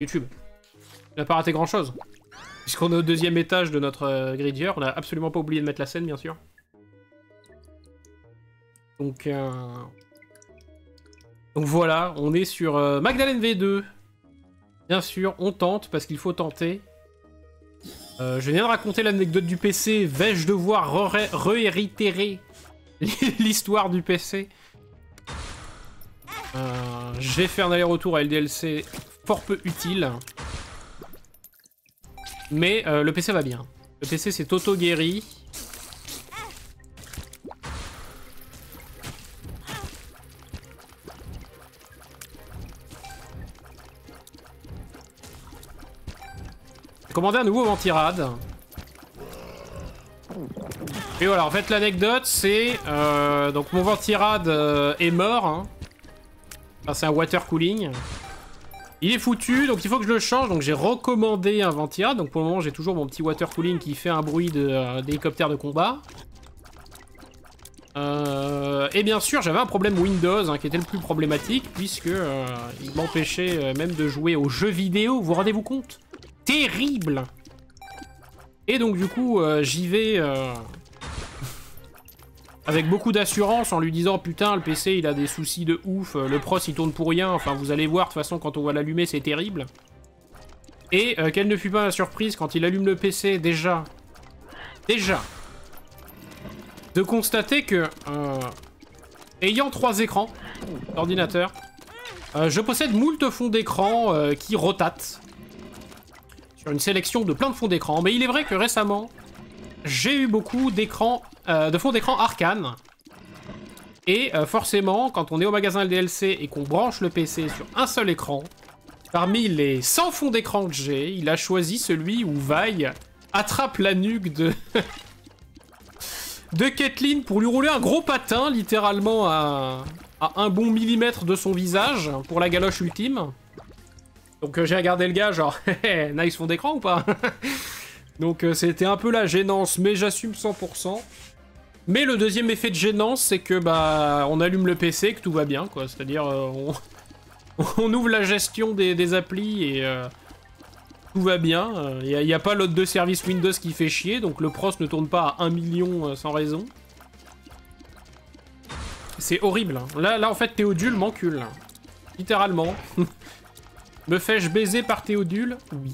YouTube. On n'a pas raté grand-chose. Puisqu'on est au 2e étage de notre gridier, on n'a absolument pas oublié de mettre la scène, bien sûr. Donc voilà, on est sur Magdalene V2. Bien sûr, on tente, parce qu'il faut tenter. Je viens de raconter l'anecdote du PC. Vais-je devoir réitérer l'histoire du PC? J'ai fait un aller-retour à LDLC fort peu utile. Mais le PC va bien. Le PC s'est auto-guéri. J'ai commandé un nouveau ventirad. Et voilà, en fait l'anecdote c'est... donc mon ventirad est mort. Hein. Enfin, c'est un water cooling. Il est foutu, donc il faut que je le change. Donc j'ai recommandé un ventirad. Donc pour le moment j'ai toujours mon petit water cooling qui fait un bruit d'hélicoptère de combat. Et bien sûr j'avais un problème Windows hein, qui était le plus problématique. Puisque il m'empêchait même de jouer aux jeux vidéo. Vous rendez-vous compte? Terrible! Et donc du coup j'y vais avec beaucoup d'assurance en lui disant putain le PC il a des soucis de ouf, le pros il tourne pour rien, enfin vous allez voir de toute façon quand on va l'allumer c'est terrible. Et quelle ne fut pas ma surprise quand il allume le PC déjà de constater que ayant 3 écrans d'ordinateur, je possède moult fonds d'écran qui rotatent. Sur une sélection de plein de fonds d'écran. Mais il est vrai que récemment, j'ai eu beaucoup d'écrans, de fonds d'écran Arcane. Et forcément, quand on est au magasin LDLC et qu'on branche le PC sur un seul écran, parmi les 100 fonds d'écran que j'ai, il a choisi celui où Vi attrape la nuque de... de Caitlyn pour lui rouler un gros patin, littéralement à un bon millimètre de son visage, pour la galoche ultime. Donc j'ai regardé le gars genre nice fond d'écran ou pas? Donc c'était un peu la gênance, mais j'assume 100%. Mais le deuxième effet de gênance, c'est que bah on allume le PC, que tout va bien quoi. C'est-à-dire on ouvre la gestion des applis et tout va bien. Il n'y a pas l'autre de service Windows qui fait chier, donc le pros ne tourne pas à 1 million sans raison. C'est horrible. Hein. Là en fait Théodule m'encule. Littéralement. Me fais-je baiser par Théodule? Oui.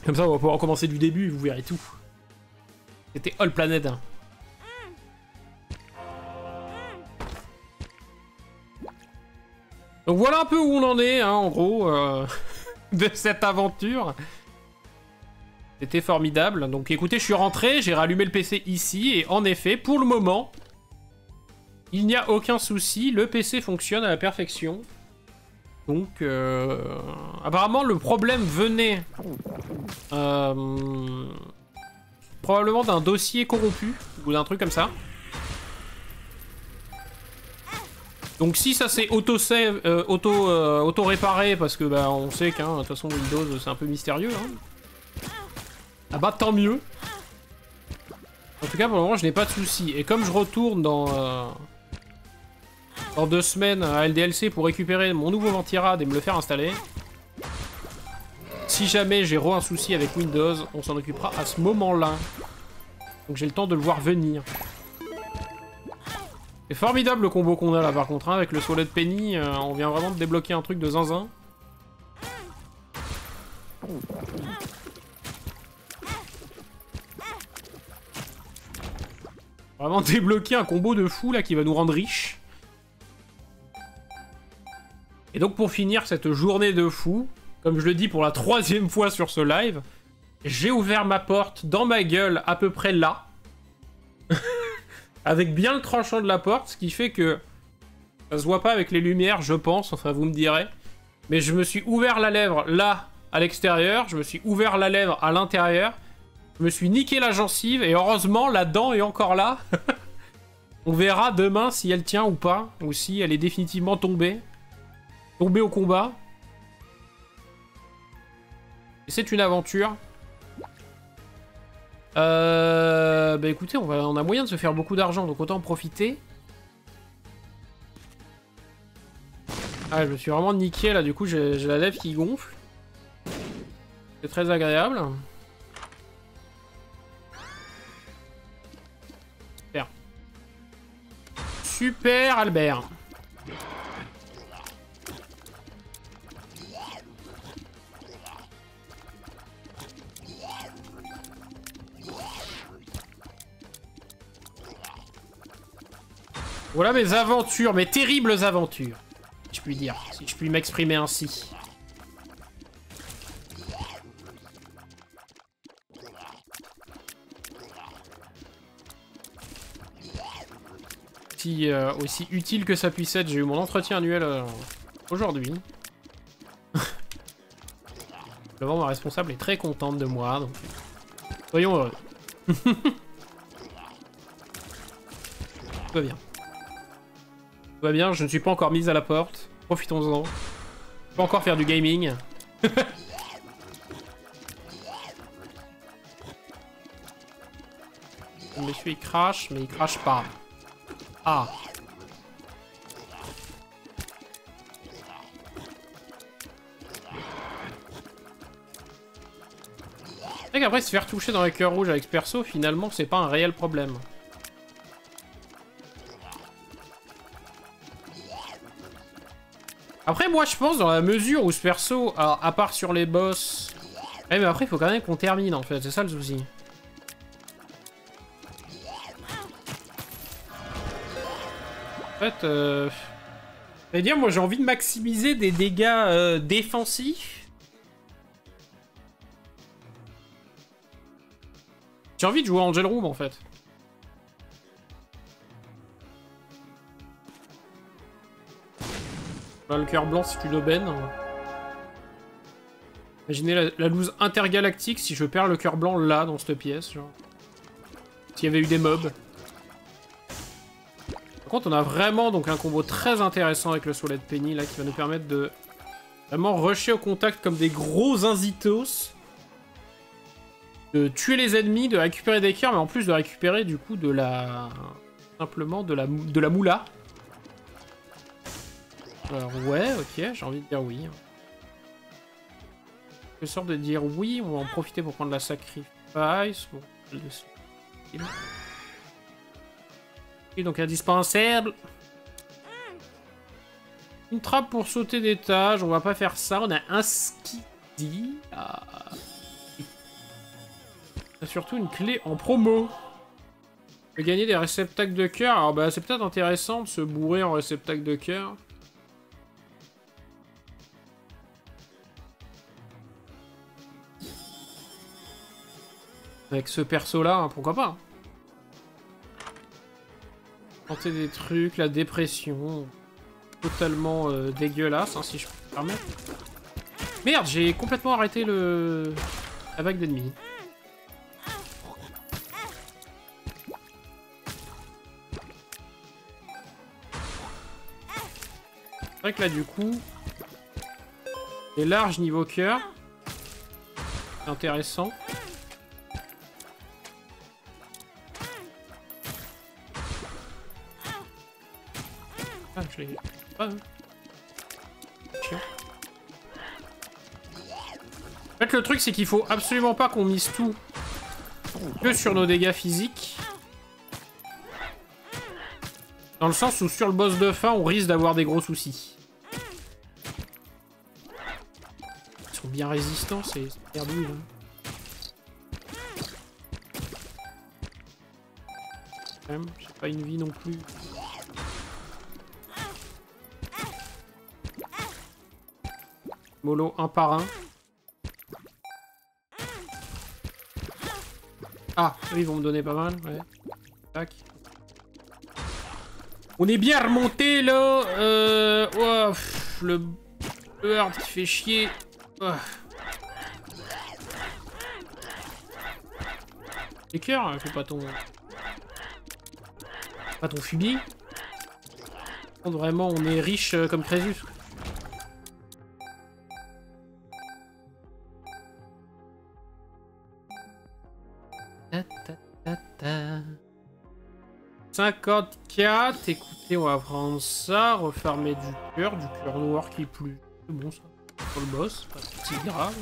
Comme ça, on va pouvoir recommencer du début, vous verrez tout. C'était All Planet 1. Donc voilà un peu où on en est, hein, en gros, de cette aventure. C'était formidable. Donc écoutez, je suis rentré, j'ai rallumé le PC ici, et en effet, pour le moment... il n'y a aucun souci, le PC fonctionne à la perfection. Donc, apparemment, le problème venait probablement d'un dossier corrompu, ou d'un truc comme ça. Donc si ça s'est auto-réparé, parce que bah, on sait qu'un, de toute façon Windows c'est un peu mystérieux. Hein. Ah bah tant mieux. En tout cas pour le moment je n'ai pas de soucis. Et comme je retourne dans 2 semaines à LDLC pour récupérer mon nouveau ventirad et me le faire installer. Si jamais j'ai un souci avec Windows, on s'en occupera à ce moment-là. Donc j'ai le temps de le voir venir. C'est formidable le combo qu'on a là par contre, hein, avec le Solid Penny, on vient vraiment de débloquer un truc de zinzin. Vraiment débloquer un combo de fou là qui va nous rendre riches. Et donc pour finir cette journée de fou, comme je le dis pour la 3e fois sur ce live, j'ai ouvert ma porte dans ma gueule à peu près là. Avec bien le tranchant de la porte, ce qui fait que ça se voit pas avec les lumières, je pense, enfin vous me direz. Mais je me suis ouvert la lèvre là, à l'extérieur, je me suis ouvert la lèvre à l'intérieur, je me suis niqué la gencive, et heureusement la dent est encore là. On verra demain si elle tient ou pas, ou si elle est définitivement tombée. Tombée au combat. Et c'est une aventure. Bah écoutez, on a moyen de se faire beaucoup d'argent, donc autant en profiter. Ah, je me suis vraiment niqué là, du coup j'ai la lèvre qui gonfle. C'est très agréable. Super. Super Albert. Voilà mes aventures, mes terribles aventures. Si je puis dire, si je puis m'exprimer ainsi. Aussi utile que ça puisse être, j'ai eu mon entretien annuel aujourd'hui. Vraiment, ma responsable est très contente de moi, donc soyons heureux. Tout va bien. Tout va bien, je ne suis pas encore mise à la porte. Profitons-en. Je peux pas encore faire du gaming. Monsieur il crache, mais il crache pas. Ah. C'est vrai qu'après se faire toucher dans les cœurs rouges avec ce perso, finalement, c'est pas un réel problème. Après, moi, je pense, dans la mesure où ce perso, à part sur les boss... Ouais, mais après, il faut quand même qu'on termine, en fait. C'est ça, le souci. En fait, c'est-à-dire, moi, j'ai envie de maximiser des dégâts défensifs. J'ai envie de jouer Angel Room, en fait. Là, le cœur blanc, c'est une aubaine. Imaginez la loose intergalactique si je perds le cœur blanc là, dans cette pièce. Genre. S'il y avait eu des mobs. Par contre, on a vraiment donc un combo très intéressant avec le Solet Penny, là, qui va nous permettre de vraiment rusher au contact comme des gros inzitos. De tuer les ennemis, de récupérer des cœurs, mais en plus de récupérer, du coup, de la... Simplement de la moula. Alors, ouais, ok, j'ai envie de dire oui. Je sors de dire oui, on va en profiter pour prendre la sacrifice. Bon, et donc indispensable. Une trappe pour sauter d'étage, on va pas faire ça. On a un skiddy. Ah. On a surtout une clé en promo. On peut gagner des réceptacles de cœur. Alors bah c'est peut-être intéressant de se bourrer en réceptacle de cœur. Avec ce perso-là, hein, pourquoi pas. Tenter des trucs, la dépression. Totalement dégueulasse, hein, si je peux me permettre. Merde, j'ai complètement arrêté la vague d'ennemis. C'est vrai que là, du coup, c'est large niveau cœur. C'est intéressant. Ah, je l'ai... Ah, chiant. En fait, le truc, c'est qu'il faut absolument pas qu'on mise tout que sur nos dégâts physiques. Dans le sens où sur le boss de fin, on risque d'avoir des gros soucis. Ils sont bien résistants, c'est perdu, là. Quand même, j'ai pas une vie non plus. Mollo un par un. Ah, eux, ils vont me donner pas mal, ouais. Tac. On est bien remonté là. Oh, pff, le hard qui fait chier. Oh. Les cœurs, fais pas ton. Pas ton fumier. Vraiment, on est riche comme Crésus. Ta, ta, ta, ta. 54, écoutez, on va prendre ça, refarmer du cœur noir qui est plus... C'est bon ça, pour le boss, pas si grave.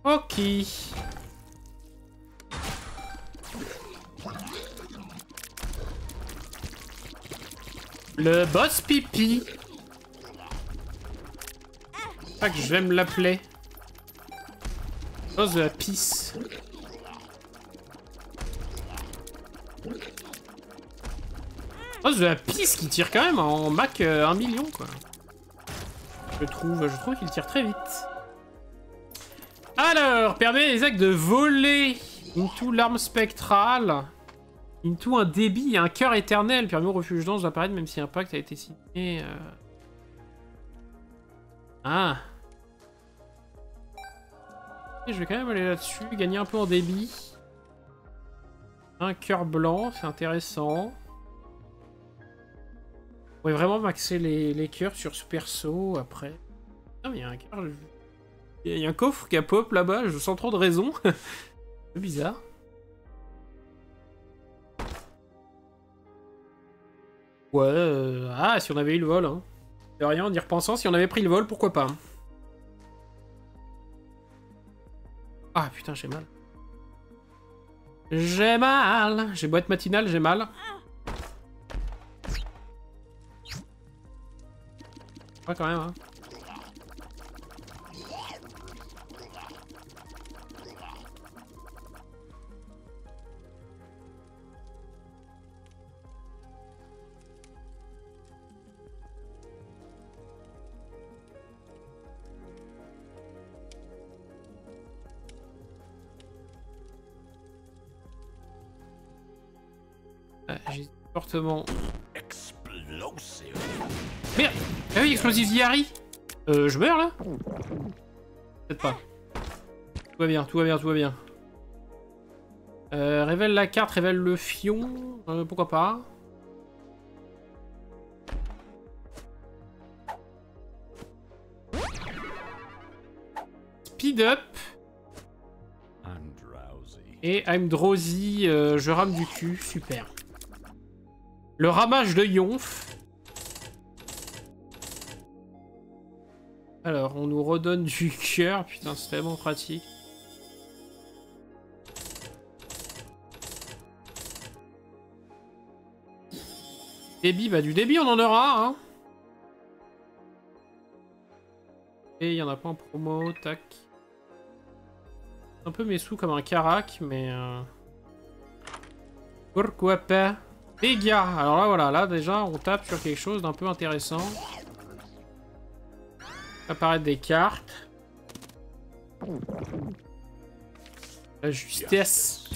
Ok. Le boss pipi. C'est pas que j'aime l'appeler. Boss de la pisse. Boss de la pisse qui tire quand même en Mac 1 million quoi. Je trouve qu'il tire très vite. Alors, permet les actes de voler. Into l'arme spectrale. Into un débit et un cœur éternel. Permet au refuge d'ange d'apparaître même si un pacte a été signé. Ah. Et je vais quand même aller là-dessus. Gagner un peu en débit. Un cœur blanc, c'est intéressant. On pourrait vraiment maxer les cœurs sur ce perso après. Ah, mais il y a un cœur. Il y a un coffre qui a pop là-bas, je sens trop de raison. C'est bizarre. Ouais, ah, si on avait eu le vol, hein. De rien, en y repensant, si on avait pris le vol, pourquoi pas. Ah, putain, j'ai mal. J'ai mal. J'ai beau être matinale, j'ai mal. Ouais, quand même, hein. J'ai fortement... Merde! Ah oui, explosif Yari! Je meurs là? Peut-être pas. Tout va bien, tout va bien, tout va bien. Révèle la carte, révèle le fion. Pourquoi pas? Speed up. Et I'm drowsy, je rame du cul, super. Le ramage de Yonf. Alors, on nous redonne du cœur. Putain, c'est tellement pratique. Débit, bah du débit, on en aura, hein. Et il y en a pas en promo, tac. Un peu mes sous comme un carac, mais... Pourquoi pas? Dégâts. Alors là, voilà, là déjà, on tape sur quelque chose d'un peu intéressant. Apparaître des cartes. La justesse.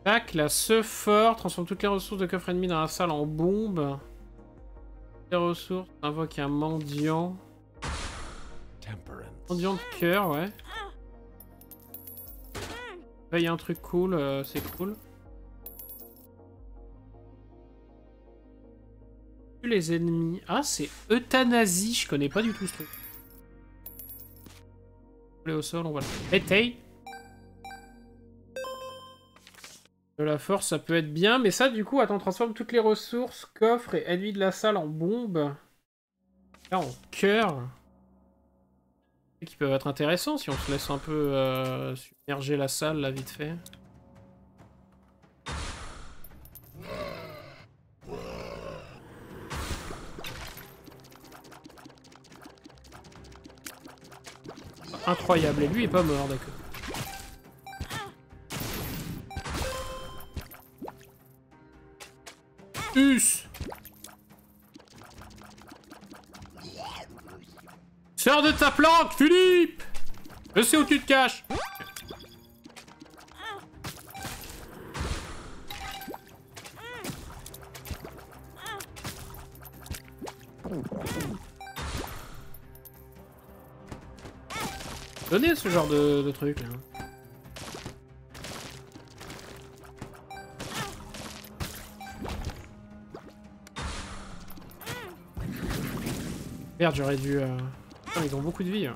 Tac, la ce fort. Transforme toutes les ressources de coffre ennemi dans la salle en bombe. Les ressources. Invoque un mendiant. Mendiant de cœur, ouais. Là, il y a un truc cool, c'est cool. Les ennemis. Ah, c'est euthanasie. Je connais pas du tout ce truc. On va aller au sol, on va le péter. De la force, ça peut être bien. Mais ça, du coup, attends, transforme toutes les ressources, coffres et ennemis de la salle en bombes. Là, en cœur. Qui peuvent être intéressants si on se laisse un peu submerger la salle, là, vite fait. Incroyable, et lui est pas mort, d'accord. Us! Sors de ta planque, Philippe! Je sais où tu te caches! Donner ce genre de truc là. Merde, j'aurais dû... Putain, ils ont beaucoup de vie. Hein.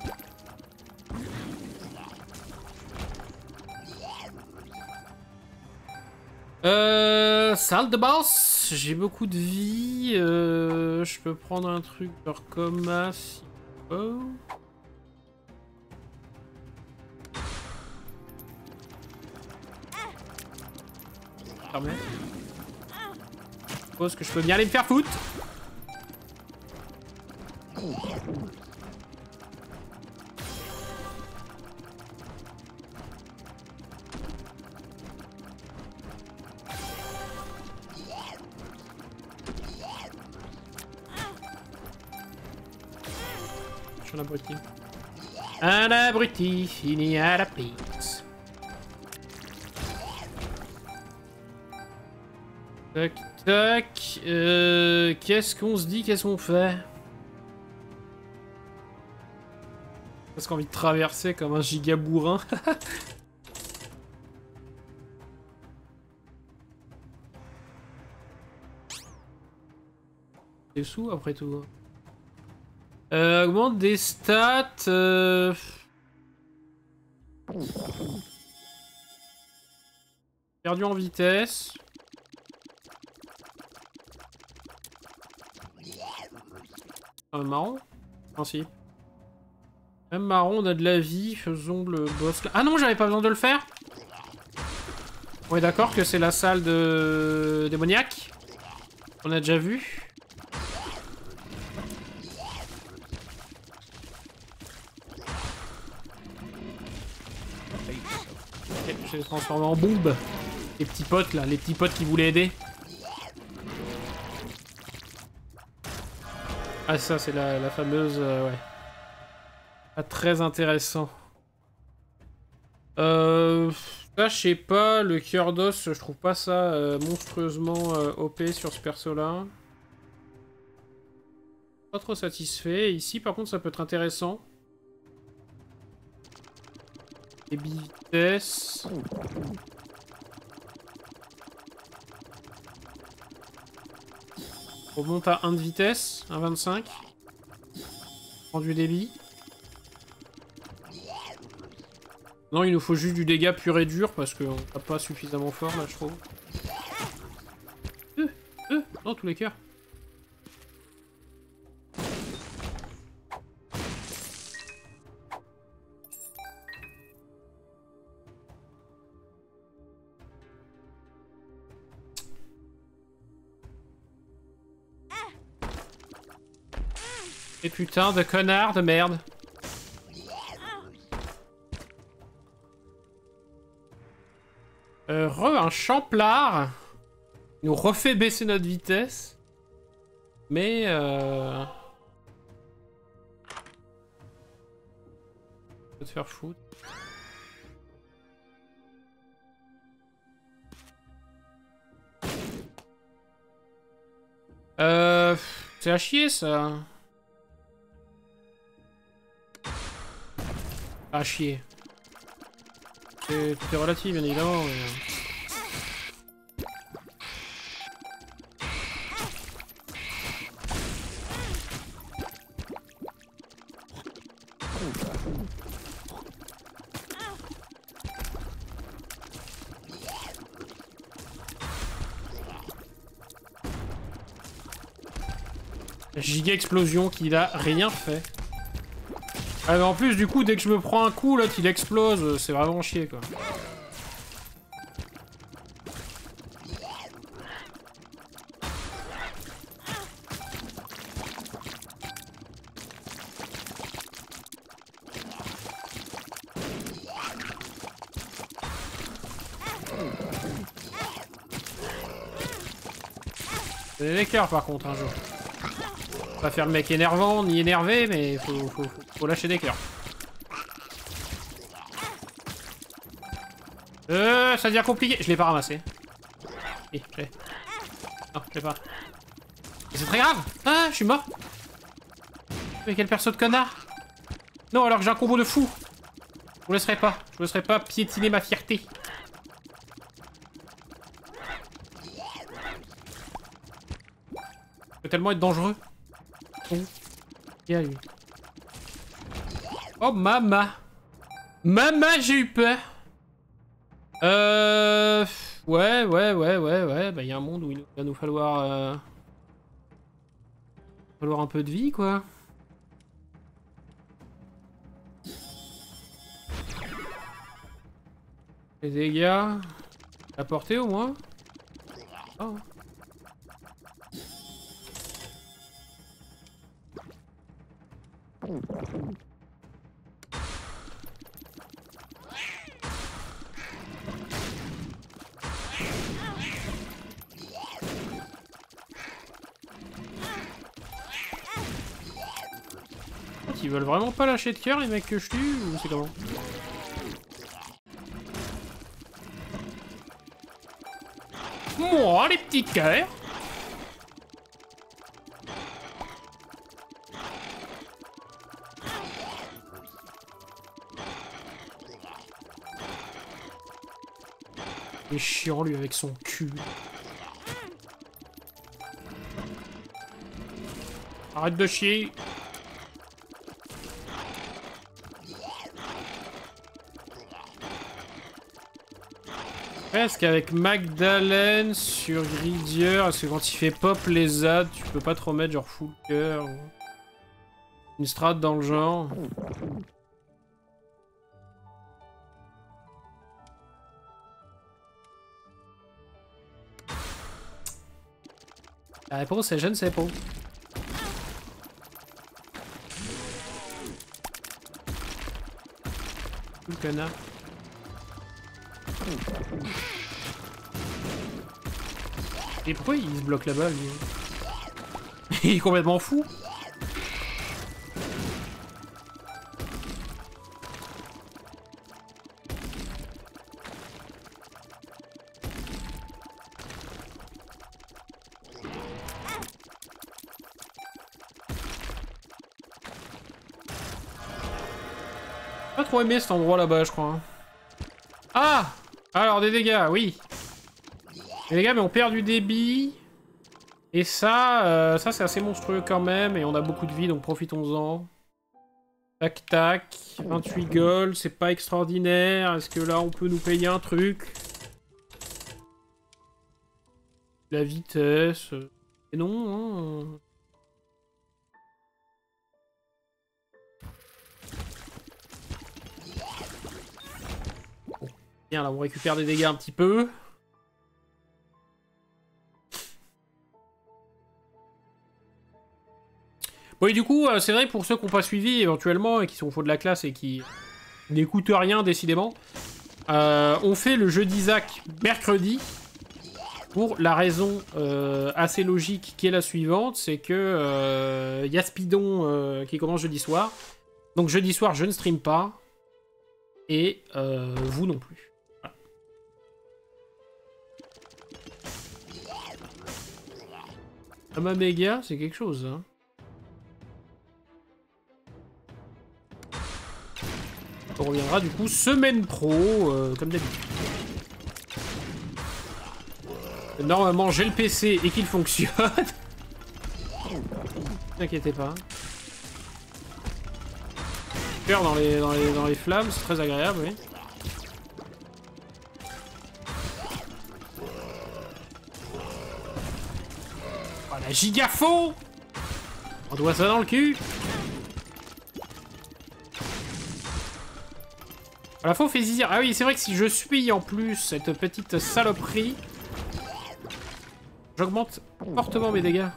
Salle de boss. J'ai beaucoup de vie. Je peux prendre un truc genre coma si... Oh. Fermé. Je suppose que je peux bien aller me faire foutre. Je suis un abruti. Un abruti fini à la piste. Tac, tac. Qu'est-ce qu'on se dit? Qu'est-ce qu'on fait? Parce qu'on a envie de traverser comme un giga bourrin. Des sous après tout. Augmente des stats. Perdu en vitesse. Marron. Principe. Même marron, on a de la vie. Faisons le boss là. Ah non, j'avais pas besoin de le faire. On est d'accord que c'est la salle de démoniaque. On a déjà vu. Ok, je vais les transformer en bombe. Les petits potes là, les petits potes qui voulaient aider. Ah ça c'est la fameuse... ouais. Pas très intéressant. Là je sais pas, le cœur d'os, je trouve pas ça monstrueusement OP sur ce perso là. Pas trop satisfait. Ici par contre ça peut être intéressant. Et vitesse. On monte à 1 de vitesse, 1,25. Prends du débit. Non, il nous faut juste du dégât pur et dur parce qu'on tape pas suffisamment fort là, je trouve. Non, tous les cœurs. Et putain de connard de merde. Un champlard. Il nous refait baisser notre vitesse. Mais on peut te faire foutre. C'est à chier ça. À chier. C'est relatif, bien évidemment. Mais... Giga explosion qu'il a rien fait. Ah mais en plus du coup dès que je me prends un coup l'autre il explose, c'est vraiment chier quoi. C'est des cœurs par contre un jour. Pas faire le mec énervant ni énervé, mais faut lâcher des cœurs. Ça devient compliqué. Je l'ai pas ramassé. Non, je l'ai pas. C'est très grave. Ah, je suis mort. Mais quel perso de connard. Non, alors que j'ai un combo de fou. vous laisserai pas. Je vous laisserai pas piétiner ma fierté. Ça peut tellement être dangereux. Oh. Viens lui. Oh maman. Maman, j'ai eu peur. Ouais. Bah, y a un monde où il va nous falloir... un peu de vie, quoi. Les dégâts... À portée, au moins. Oh. Ils veulent vraiment pas lâcher de cœur, les mecs que je tue, ou c'est comment? Moi, les petits cœurs. Il est chiant, lui, avec son cul. Arrête de chier. Presque avec Magdalene sur Gridier, parce que quand il fait pop les ZAD, tu peux pas trop mettre genre full cœur. Ou... une strat dans le genre. La réponse est je ne sais pas. Le connard. Et pourquoi il se bloque là-bas, lui? Il est complètement fou. Pas trop aimé cet endroit là-bas, je crois. Ah! Alors, des dégâts, oui. Les dégâts, mais on perd du débit. Et ça, ça c'est assez monstrueux quand même. Et on a beaucoup de vie, donc profitons-en. Tac, tac. 28 gold, c'est pas extraordinaire. Est-ce que là, on peut nous payer un truc? La vitesse... Et non, hein. Bon. Bien, là, on récupère des dégâts un petit peu. Bon, et du coup, c'est vrai, pour ceux qui n'ont pas suivi, éventuellement, et qui sont au fond de la classe et qui n'écoutent rien, décidément, on fait le jeu d'Isaac mercredi, pour la raison assez logique qui est la suivante, c'est que y a Spidon qui commence jeudi soir, donc jeudi soir, je ne stream pas, et vous non plus. Voilà. Ama Méga, c'est quelque chose, hein. On reviendra du coup semaine pro, comme d'habitude. Normalement j'ai le PC et qu'il fonctionne. Ne t'inquiétez pas. Cœur dans les flammes, c'est très agréable, oui. Oh la gigafo! On doit ça dans le cul. La fois, fait zizir. Ah oui, c'est vrai que si je suis en plus cette petite saloperie, j'augmente fortement mes dégâts.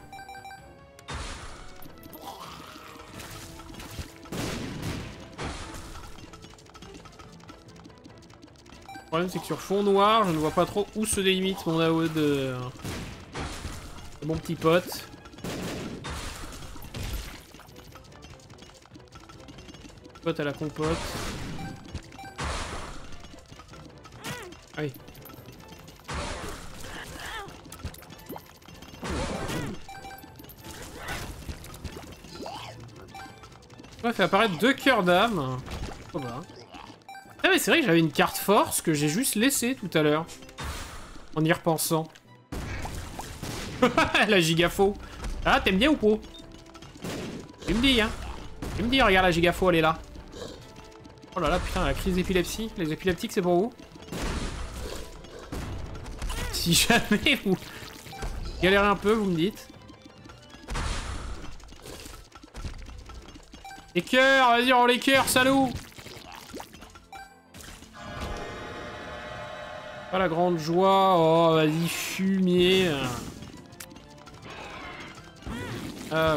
Le problème, c'est que sur fond noir, je ne vois pas trop où se délimite mon AOE de mon petit pote. Pote à la compote. Ah oui. On fait apparaître 2 cœurs d'âme. Oh bah. mais c'est vrai que j'avais une carte force que j'ai juste laissée tout à l'heure. En y repensant. La gigafo. Ah, t'aimes bien ou pas? Tu me dis, hein. Tu me dis, regarde la gigafo, elle est là. Oh là là, putain, la crise d'épilepsie. Les épileptiques, c'est pour vous? Si jamais vous galérez un peu, vous me dites. Les cœurs, vas-y, rends les cœurs, salaud! Pas la grande joie. Oh, vas-y, fumier. Ah,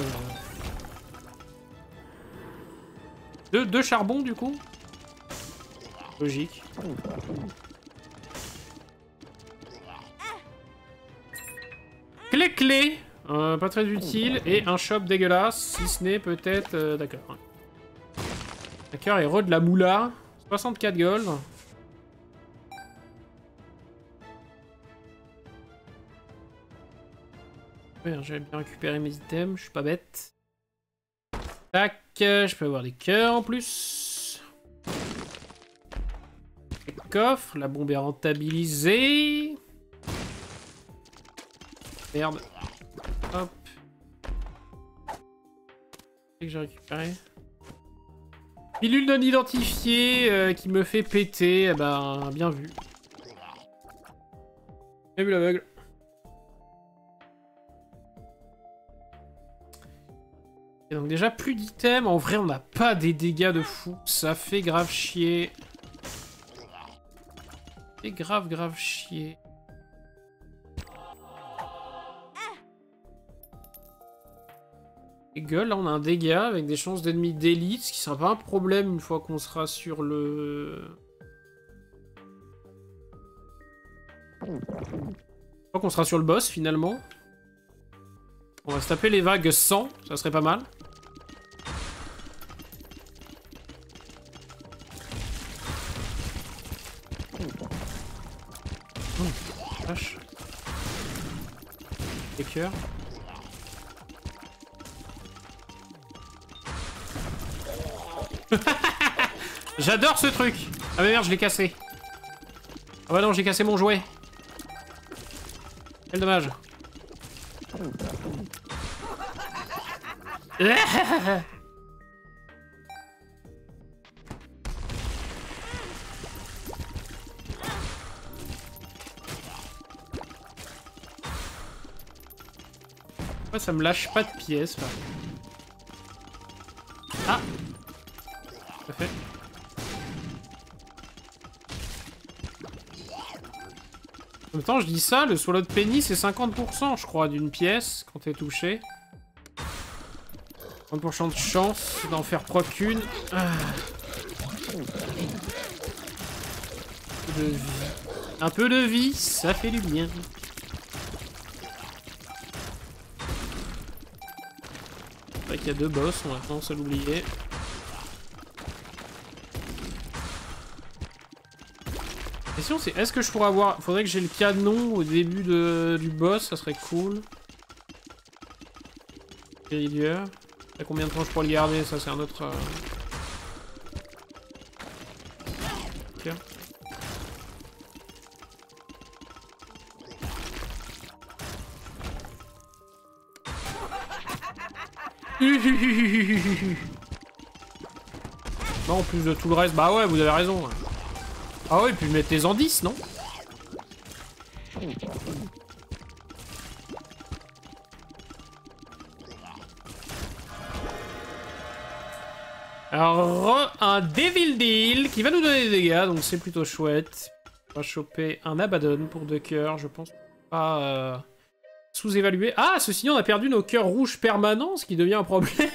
deux charbons, du coup? Logique. Clé. Pas très utile. Et un shop dégueulasse. Si ce n'est peut-être... D'accord. D'accord, héros de la moula. 64 gold. Ouais, j'avais bien récupéré mes items, je suis pas bête. Tac, je peux avoir des cœurs en plus. Les coffres, la bombe est rentabilisée. Merde. Hop. Qu'est-ce que j'ai récupéré? Pilule non identifiée qui me fait péter. Eh ben, bien vu. J'ai vu l'aveugle. Et donc déjà, plus d'items. En vrai, on n'a pas des dégâts de fou. Ça fait grave chier. Ça fait grave chier. Et gueule, là on a un dégât avec des chances d'ennemis d'élite, ce qui sera pas un problème une fois qu'on sera sur le... Une fois qu'on sera sur le boss finalement. On va se taper les vagues 100, ça serait pas mal. Oh, vache. Les cœurs. J'adore ce truc. Ah mais merde, je l'ai cassé. Ah bah non, j'ai cassé mon jouet. Quel dommage. Pourquoi ça me lâche pas de pièces là? Ah! Tout à fait. En même temps, je dis ça, le swallow de penny c'est 50% je crois d'une pièce quand t'es touché. 30% de chance d'en faire proc qu'une. Ah. Un peu de vie, ça fait du bien. C'est vrai qu'il y a deux boss, on va tendance à l'oublier. La question c'est, est-ce que je pourrais avoir... Faudrait que j'ai le canon au début du boss, ça serait cool. Guérilleur. À combien de temps je pourrais le garder? Ça c'est un autre... Ok. Non, en plus de tout le reste, bah ouais, vous avez raison. Ah ouais, puis mettez-en 10, non? Alors, un Devil Deal qui va nous donner des dégâts, donc c'est plutôt chouette. On va choper un Abaddon pour 2 cœurs, je pense pas sous-évaluer. Ah, ceci dit, on a perdu nos cœurs rouges permanents, ce qui devient un problème.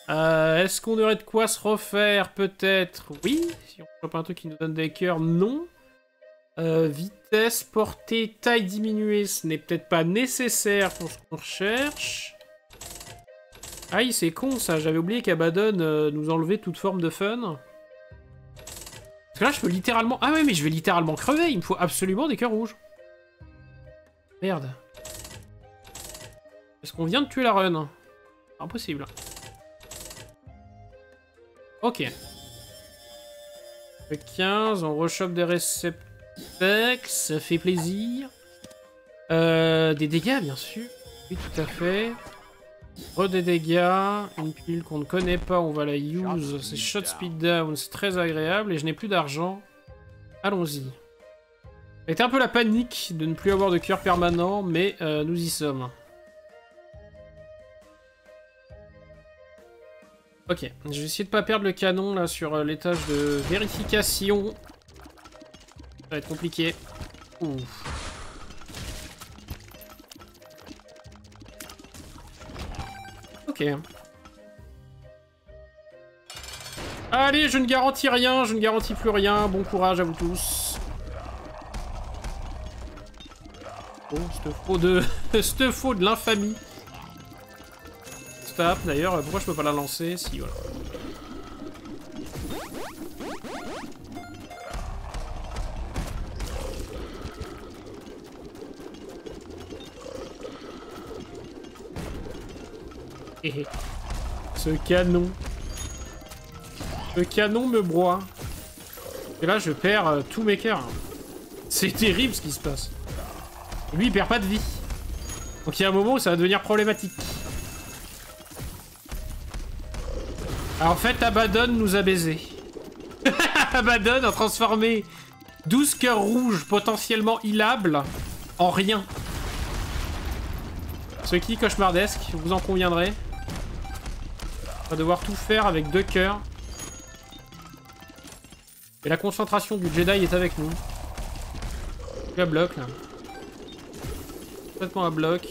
Est-ce qu'on aurait de quoi se refaire? Peut-être, oui. Si on chope un truc qui nous donne des cœurs, non. Vitesse, portée, taille diminuée, ce n'est peut-être pas nécessaire pour ce qu'on recherche. Aïe, c'est con ça, j'avais oublié qu'Abaddon nous enlevait toute forme de fun. Parce que là, je peux littéralement... Ah ouais, mais je vais littéralement crever, il me faut absolument des cœurs rouges. Merde. Est-ce qu'on vient de tuer la run? Impossible. Ok. Le 15, on rechoppe des réceptacles, ça fait plaisir. Des dégâts, bien sûr. Oui, tout à fait. Des dégâts. Une pile qu'on ne connaît pas, on va la use. C'est shot speed down, c'est très agréable. Et je n'ai plus d'argent. Allons-y. C'était un peu la panique de ne plus avoir de cœur permanent, mais nous y sommes. Ok, je vais essayer de pas perdre le canon là sur l'étage de vérification. Ça va être compliqué. Ouf. Ok. Allez, je ne garantis rien, je ne garantis plus rien. Bon courage à vous tous. Oh, cette faux de l'infamie. Stop, d'ailleurs, pourquoi je peux pas la lancer? Si, voilà. Ce canon. Ce canon me broie. Et là, je perds tous mes cœurs. C'est terrible ce qui se passe. Et lui, il perd pas de vie. Donc il y a un moment où ça va devenir problématique. Alors en fait, Abaddon nous a baisés. Abaddon a transformé 12 cœurs rouges potentiellement healables en rien. Ce qui est cauchemardesque, vous en conviendrez. On va devoir tout faire avec 2 cœurs. Et la concentration du Jedi est avec nous. Je suis à bloc là. Complètement à bloc.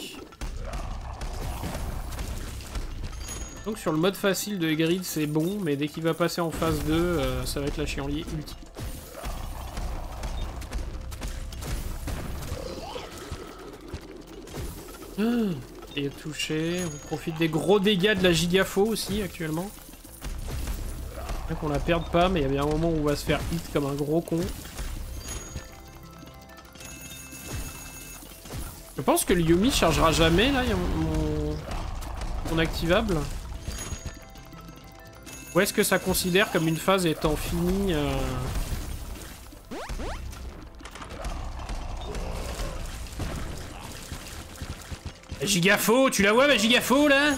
Donc sur le mode facile de Grid c'est bon, mais dès qu'il va passer en phase 2, ça va être la chienlit ultime. Et touché, on profite des gros dégâts de la Gigafo aussi actuellement. Bien qu'on la perde pas, mais il y a bien un moment où on va se faire hit comme un gros con. Je pense que le Yumi chargera jamais là, il y a mon activable. Ou est-ce que ça considère comme une phase étant finie Gigafo, tu la vois ma Gigafo là?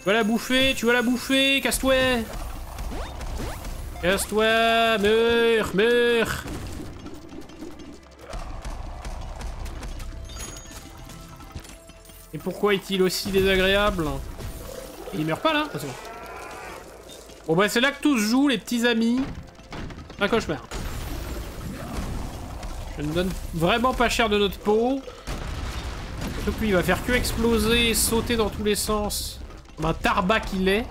Tu vas la bouffer, casse-toi! Casse-toi, meurs, meurs! Et pourquoi est-il aussi désagréable? Il meurt pas là? Ah, c'est bon. Bon bah c'est là que tout se joue les petits amis. Un cauchemar. Je ne donne vraiment pas cher de notre peau. Surtout que lui il va faire que exploser et sauter dans tous les sens. Comme un tarba qu'il est.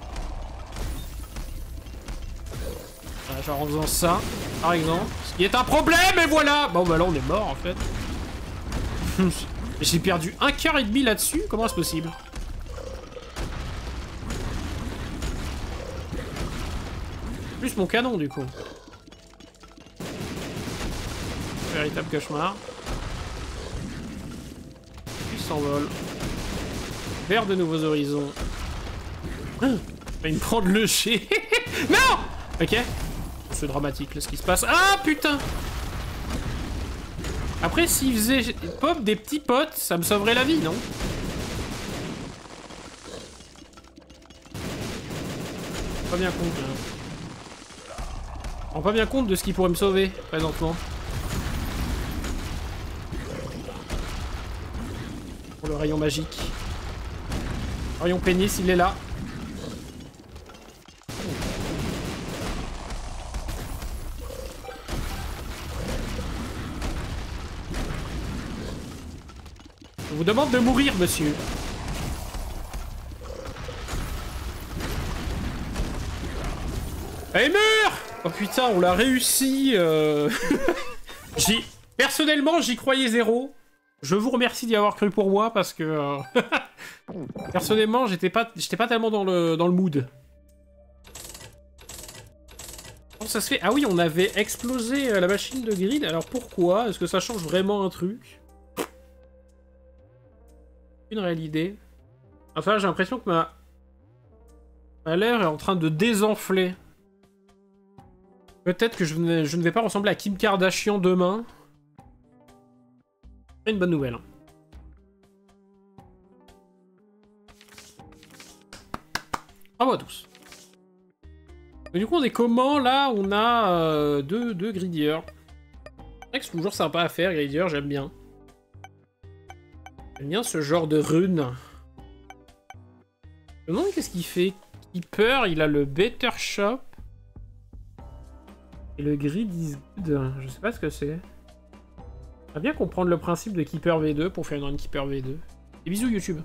Voilà, genre en faisant ça, par exemple. Ce qui est un problème et voilà. Bon bah là on est mort en fait. J'ai perdu 1 quart et demi là-dessus. Comment est-ce possible? Plus mon canon du coup. Véritable cauchemar. Il s'envole. Vers de nouveaux horizons. Il me prend de le cher. Non. Ok. C'est dramatique là ce qui se passe. Ah putain. Après s'il faisait pop des petits potes, ça me sauverait la vie, non? Pas bien compte là. Je me rends pas bien compte de ce qui pourrait me sauver, présentement. Pour le rayon magique. Le rayon pénis, il est là. Je vous demande de mourir, monsieur. Elle meurt! Oh putain, on l'a réussi. Personnellement, j'y croyais zéro. Je vous remercie d'y avoir cru pour moi parce que... Personnellement, j'étais pas tellement dans le mood. Comment ça se fait? Ah oui, on avait explosé la machine de Grid. Alors pourquoi? Est-ce que ça change vraiment un truc? Une réelle idée. Enfin, j'ai l'impression que ma l'air est en train de désenfler. Peut-être que je ne vais pas ressembler à Kim Kardashian demain. C'est une bonne nouvelle. Bravo à tous. Et du coup, on est comment là? On a deux gridiers. C'est toujours sympa à faire, gridier, j'aime bien. J'aime bien ce genre de rune. Je me demande qu'est-ce qu'il fait. Keeper, il a le Better Shop. Et le Grid is good. Je sais pas ce que c'est. On va bien comprendre le principe de Keeper V2 pour faire une run Keeper V2. Et bisous YouTube.